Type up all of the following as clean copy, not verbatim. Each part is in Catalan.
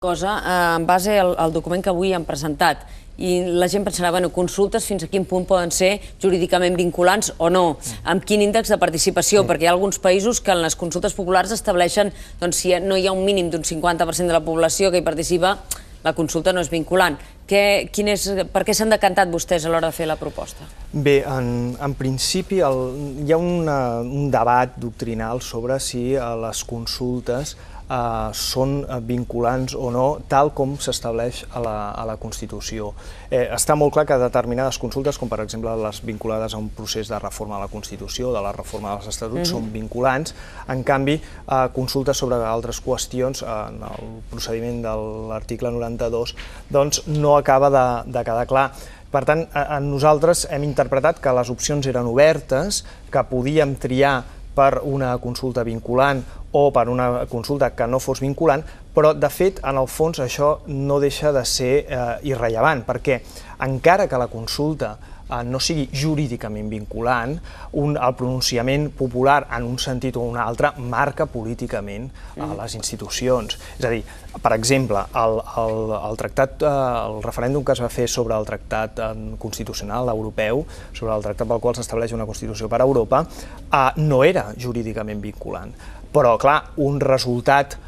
cosa en base al document que avui han presentat i la gent pensarà, bueno, consultes fins a quin punt poden ser jurídicament vinculants o no, amb quin índex de participació, perquè hi ha alguns països que en les consultes populars estableixen, doncs, si no hi ha un mínim d'un 50% de la població que hi participa, la consulta no és vinculant. Per què s'han decantat vostès a l'hora de fer la proposta? Bé, en principi hi ha un debat doctrinal sobre si les consultes són vinculants o no, tal com s'estableix a la Constitució. Està molt clar que determinades consultes, com per exemple les vinculades a un procés de reforma de la Constitució, de la reforma dels Estatuts, són vinculants. En canvi, consultes sobre altres qüestions, en el procediment de l'article 92, doncs no acaba de quedar clar. Per tant, nosaltres hem interpretat que les opcions eren obertes, que podíem triar per una consulta vinculant o per una consulta que no fos vinculant, però, de fet, en el fons això no deixa de ser irrellevant, perquè encara que la consulta no sigui jurídicament vinculant, el pronunciament popular en un sentit o un altre marca políticament les institucions. És a dir, per exemple, el referèndum que es va fer sobre el tractat constitucional europeu, sobre el tractat pel qual s'estableix una Constitució per a Europa, no era jurídicament vinculant. Però, clar, un resultat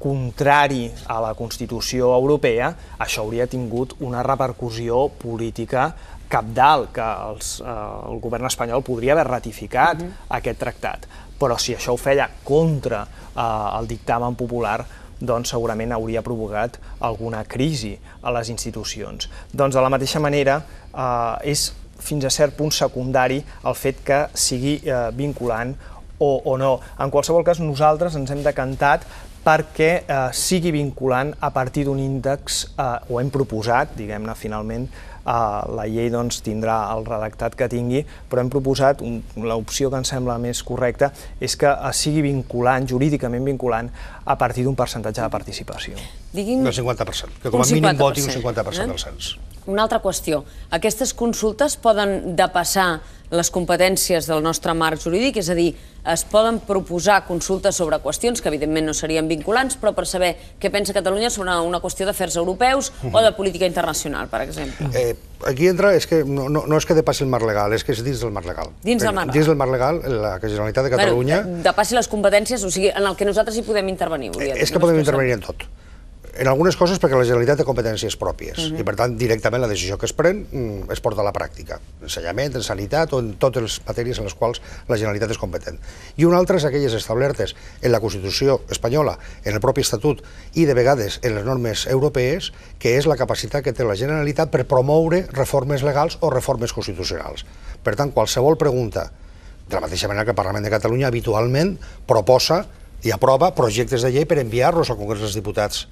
contrari a la Constitució europea, això hauria tingut una repercussió política cabdal, que el govern espanyol podria haver ratificat aquest tractat. Però si això ho feia contra el dictamen popular, doncs segurament hauria provocat alguna crisi a les institucions. Doncs de la mateixa manera és fins a cert punt secundari el fet que sigui vinculant o no. En qualsevol cas, nosaltres ens hem decantat perquè sigui vinculant a partir d'un índex, ho hem proposat, diguem-ne, finalment, la llei tindrà el redactat que tingui, però hem proposat, l'opció que ens sembla més correcta, és que sigui vinculant, jurídicament vinculant, a partir d'un percentatge de participació. Del 50%, que com a mínim voti un 50% del cens. Una altra qüestió. Aquestes consultes poden depassar les competències del nostre marc jurídic, és a dir, es poden proposar consultes sobre qüestions que evidentment no serien vinculants, però per saber què pensa Catalunya sobre una qüestió d'afers europeus o de política internacional, per exemple. Aquí entra, és que no és que depassi el marc legal, és que és dins del marc legal. Dins del marc legal. Dins del marc legal, la Generalitat de Catalunya... Depassi les competències, o sigui, en el que nosaltres hi podem intervenir. És que podem intervenir en tot. En algunes coses perquè la Generalitat té competències pròpies i, per tant, directament la decisió que es pren es porta a la pràctica, en ensenyament, en sanitat o en totes les matèries en les quals la Generalitat és competent. I una altra és aquelles establertes en la Constitució espanyola, en el propi Estatut i, de vegades, en les normes europees, que és la capacitat que té la Generalitat per promoure reformes legals o reformes constitucionals. Per tant, qualsevol pregunta, de la mateixa manera que el Parlament de Catalunya habitualment proposa i aprova projectes de llei per enviar-los al Congrés dels Diputats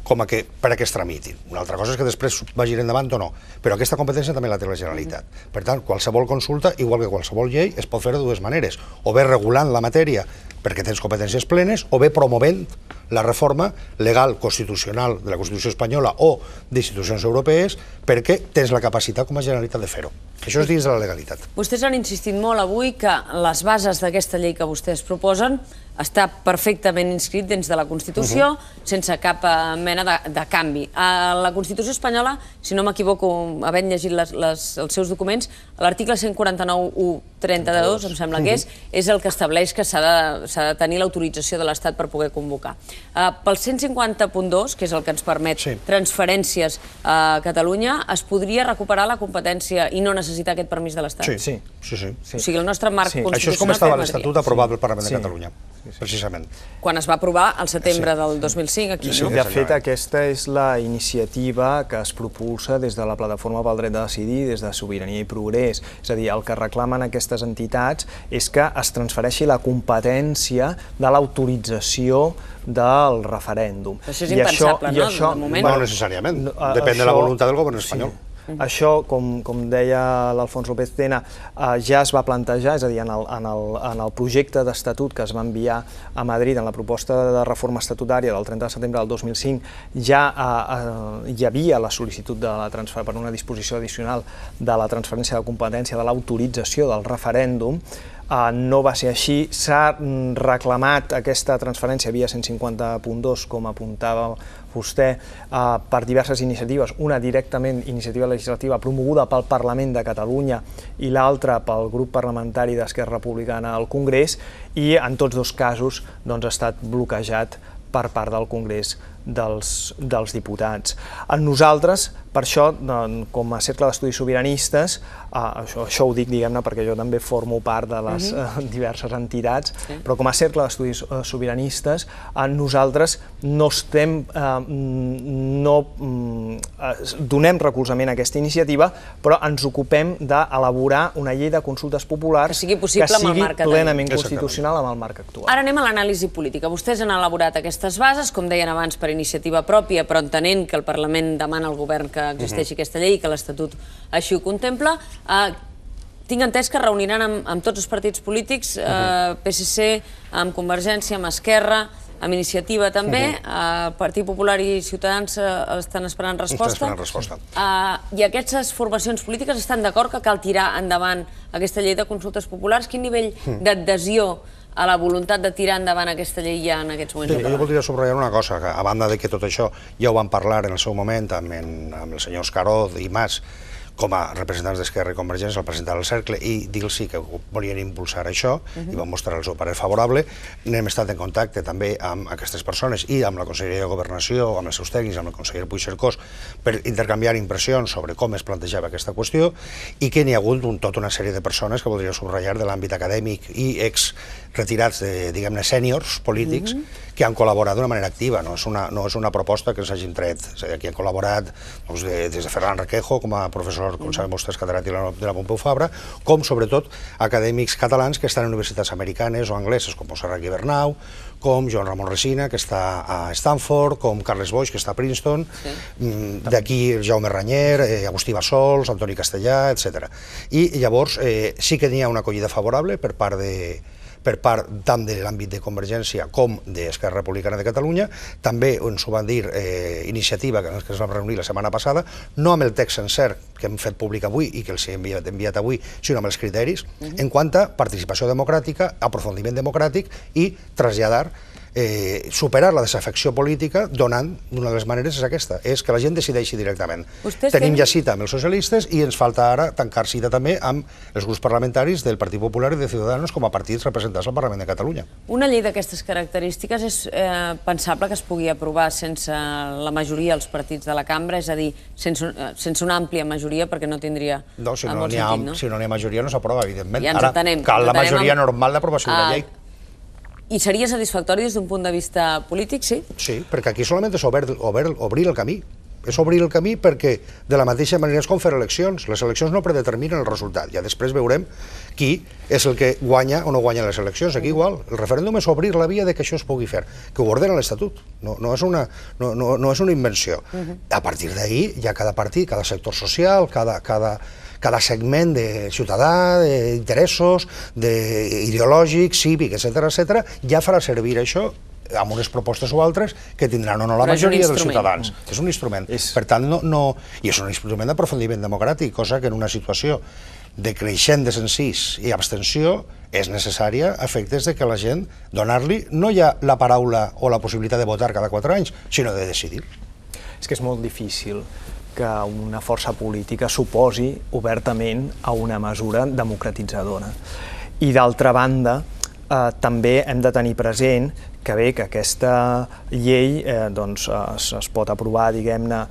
perquè es tramitin. Una altra cosa és que després vagin endavant o no, però aquesta competència també la té la Generalitat. Per tant, qualsevol consulta, igual que qualsevol llei, es pot fer de dues maneres, o bé regulant la matèria perquè tens competències plenes, o bé promovent la reforma legal constitucional de la Constitució espanyola o d'institucions europees perquè tens la capacitat com a Generalitat de fer-ho. Això és dins de la legalitat. Vostès han insistit molt avui que les bases d'aquesta llei que vostès proposen està perfectament inscrit dins de la Constitució, sense cap mena de canvi. A la Constitució espanyola, si no m'equivoco, havent llegit els seus documents, l'article 149.1.32, em sembla que és el que estableix que s'ha de tenir l'autorització de l'Estat per poder convocar. Pel 150.2, que és el que ens permet transferències a Catalunya, es podria recuperar la competència i no necessitar aquest permís de l'Estat? Sí. O sigui, el nostre marc constitucional... Això és com estava l'Estatut aprovat pel Parlament de Catalunya, precisament. Quan es va aprovar al setembre del 2005 aquí, no? De fet, aquesta és la iniciativa que es propulsa des de la Plataforma pel Dret de Decidir, des de Sobirania i Progrés. És a dir, el que reclamen aquestes entitats és que es transfereixi la competència de l'autorització del referèndum. Això és impensable, no? De moment. No necessàriament. Depèn de la voluntat del govern espanyol. Això, com deia l'Alfons López Tena, ja es va plantejar, és a dir, en el projecte d'estatut que es va enviar a Madrid, en la proposta de reforma estatutària del 30 de setembre del 2005, ja hi havia la sol·licitud per una disposició addicional de la transferència de competència de l'autorització del referèndum. No va ser així, s'ha reclamat aquesta transferència via 150.2, com apuntava vostè, per diverses iniciatives, una directament iniciativa legislativa promoguda pel Parlament de Catalunya i l'altra pel grup parlamentari d'Esquerra Republicana al Congrés, i en tots dos casos ha estat bloquejat per part del Congrés dels Diputats. Nosaltres, per això, com a Cercle d'Estudis Sobiranistes, això ho dic, diguem-ne, perquè jo també formo part de les diverses entitats, però com a Cercle d'Estudis Sobiranistes, nosaltres no donem recolzament a aquesta iniciativa, però ens ocupem d'elaborar una llei de consultes populars que sigui plenament constitucional amb el marc actual. Ara anem a l'anàlisi política. Vostès han elaborat aquestes bases, com deien abans, per iniciativa pròpia, però entenent que el Parlament demana al govern que existeixi aquesta llei i que l'Estatut així ho contempla. Tinc entès que reuniran amb tots els partits polítics, PSC, amb Convergència, amb Esquerra, amb Iniciativa també, el Partit Popular i Ciutadans estan esperant resposta. I aquestes formacions polítiques estan d'acord que cal tirar endavant aquesta llei de consultes populars? Quin nivell d'adhesió a la voluntat de tirar endavant aquesta llei ja en aquests moments? Jo voldria subratllar una cosa, que a banda de que tot això ja ho vam parlar en el seu moment amb el senyor Escaroz i Mas, com a representants d'Esquerra i Convergència, al presentar el cercle i dir-los que volien impulsar això i van mostrar el seu parer favorable. N'hem estat en contacte també amb aquestes persones i amb la Conselleria de Governació, amb els seus tècnics, amb el conseller Puigcercós, per intercanviar impressions sobre com es plantejava aquesta qüestió, i que n'hi ha hagut tota una sèrie de persones que voldria subratllar de l'àmbit acadèmic i ex-retirats, diguem-ne, sèniors polítics, que han col·laborat d'una manera activa. No és una proposta que ens hagin tret. Aquí han col·laborat des de Ferran Requejo, com a professor, com saben vostès, catedràtic de la Pompeu Fabra, com sobretot acadèmics catalans que estan en universitats americanes o angleses, com Montserrat Guibernau, com Joan Ramon Resina, que està a Stanford, com Carles Boix, que està a Princeton, d'aquí Jaume Ranyer, Agustí Bassols, Antoni Castellà, etc. I llavors sí que n'hi ha una acollida favorable per part tant de l'àmbit de Convergència com d'Esquerra Republicana de Catalunya. També ens ho van dir Iniciativa, que ens vam reunir la setmana passada, no amb el text sencer que hem fet públic avui i que els he enviat avui, sinó amb els criteris en quant a participació democràtica, aprofundiment democràtic i traslladar, superar la desafecció política, donant, d'una de les maneres és aquesta, és que la gent decideixi directament. Tenim ja cita amb els socialistes i ens falta ara tancar cita també amb els grups parlamentaris del Partit Popular i de Ciudadanos com a partits representats al Parlament de Catalunya. Una llei d'aquestes característiques és pensable que es pugui aprovar sense la majoria dels partits de la cambra, és a dir, sense una àmplia majoria, perquè no tindria molt sentit, no? Si no n'hi ha majoria no s'aprova, evidentment. Ja ens entenem. Cal la majoria normal d'aprovació de la llei. I seria satisfactori des d'un punt de vista polític, sí? Sí, perquè aquí solament és obrir el camí. És obrir el camí perquè de la mateixa manera és com fer eleccions. Les eleccions no predeterminen el resultat. Ja després veurem qui és el que guanya o no guanya les eleccions. Aquí igual. El referèndum és obrir la via de que això es pugui fer, que ho ordena l'Estatut. No és una invenció. A partir d'ahir ja cada partit, cada sector social, cada segment de ciutadà, d'interessos, ideològics, cívic, etc., ja farà servir això amb unes propostes o altres que tindran o no la majoria dels ciutadans. És un instrument. Per tant, i és un instrument d'aprofundiment democràtic, cosa que en una situació de creixent desencís i abstenció és necessària a efectes de que la gent donar-li no ja la paraula o la possibilitat de votar cada 4 anys, sinó de decidir. És que és molt difícil que una força política s'oposi obertament a una mesura democratitzadora. I d'altra banda, també hem de tenir present que bé, que aquesta llei es pot aprovar, diguem-ne,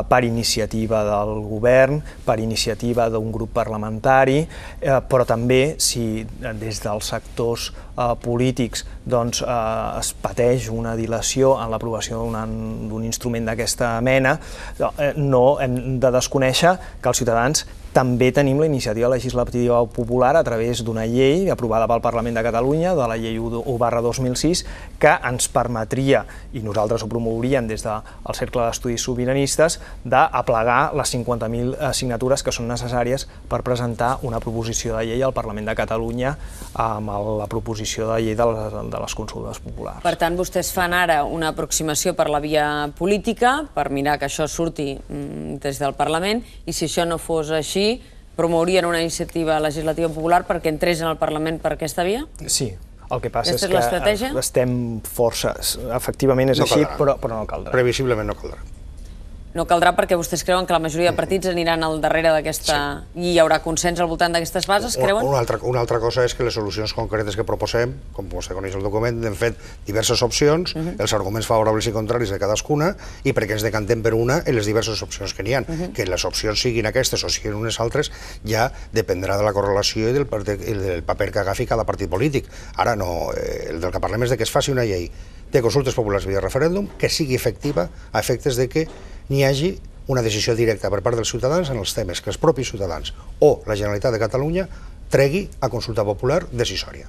per iniciativa del govern, per iniciativa d'un grup parlamentari, però també si des dels sectors polítics es pateix una dilació en l'aprovació d'un instrument d'aquesta mena, no hem de desconèixer que els ciutadans també tenim la iniciativa legislativa popular a través d'una llei aprovada pel Parlament de Catalunya, de la llei 1/2006, que ens permetria, i nosaltres ho promouríem des del Cercle d'Estudis Sobiranistes, d'aplegar les 50.000 signatures que són necessàries per presentar una proposició de llei al Parlament de Catalunya amb la proposició de llei de les consultes populars. Per tant, vostès fan ara una aproximació per la via política, per mirar que això surti des del Parlament, i si això no fos així, promourien una iniciativa legislativa popular perquè entrés en el Parlament per aquesta via? Sí. El que passa és Aquesta és l'estratègia? que estem força... Efectivament és així, però no caldrà. Previsiblement no caldrà. No caldrà perquè vostès creuen que la majoria de partits aniran al darrere d'aquesta... I hi haurà consens al voltant d'aquestes bases, creuen? Una altra cosa és que les solucions concretes que proposem, com vostè coneix el document, hem fet diverses opcions, els arguments favorables i contraris de cadascuna, i perquè ens decantem per una en les diverses opcions que n'hi ha. Que les opcions siguin aquestes o siguin unes altres ja dependrà de la correlació i del paper que agafi cada partit polític. Ara no, el del que parlem és de que es faci una llei de consultes populars via referèndum que sigui efectiva a efectes de que n'hi hagi una decisió directa per part dels ciutadans en els temes que els propis ciutadans o la Generalitat de Catalunya tregui a consulta popular decisòria.